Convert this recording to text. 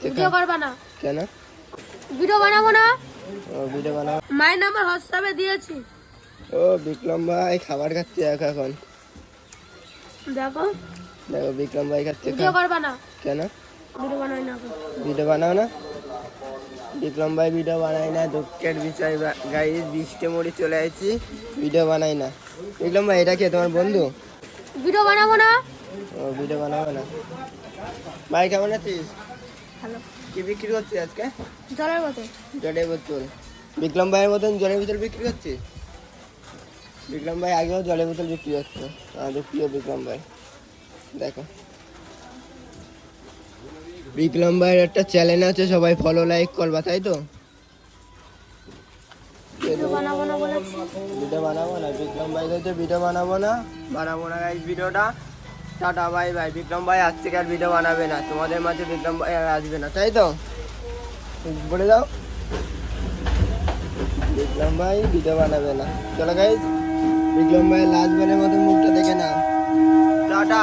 Video করবা না কেন? ভিডিও বানাবো না। ও ভিডিও বানাও। মায়ের নাম্বার হোয়াটসঅ্যাপে দিয়েছি। ও বিক্রম ভাই খাবার খাচ্ছে এখন। দেখো দেখো বিক্রম ভাই খাচ্ছে। ভিডিও করবা না কেন? ভিডিও বানাই না। ভিডিও বানাও না? বিক্রম ভাই ভিডিও বানাই না, দুঃখের বিষয় গাইস, বৃষ্টি মুড়ি চলে আসছি, ভিডিও বানাই না। বিক্রম ভাই এটা কে, তোমার বন্ধু? ভিডিও বানাবো না। ও ভিডিও বানাবো না। ভাই কেমন আছিস? হ্যালো কি বিক্রি করছিস আজকে? জলের বোতল। জলের বোতল। বিক্রম ভাইয়ের মতন জলের বোতল বিক্রি করছিস? বিক্রম ভাই আগেও জলের বোতল বিক্রি করছে, আমাদের প্রিয় বিক্রম ভাই। দেখো বিক্রম ভাইয়ের একটা চ্যানেল আছে, সবাই ফলো লাইক করবা, তাই তো? ভিডিও বানাবো না বলেছি। ভিডিও বানাবো না, বিক্রম ভাই বলছে ভিডিও বানাবো না গাইস ভিডিওটা। Tata bye bye. বিক্রম ভাই আজ থেকে আর ভিডিও বানাবে না, তোমাদের মাঝে বিক্রম ভাই আর আসবে না, তাই তো? বলে দাও বিক্রম ভাই ভিডিও বানাবে না। চলো গাইস, বিক্রম ভাই লাস্ট বারের মতো মুখটা দেখে নাও। টাটা।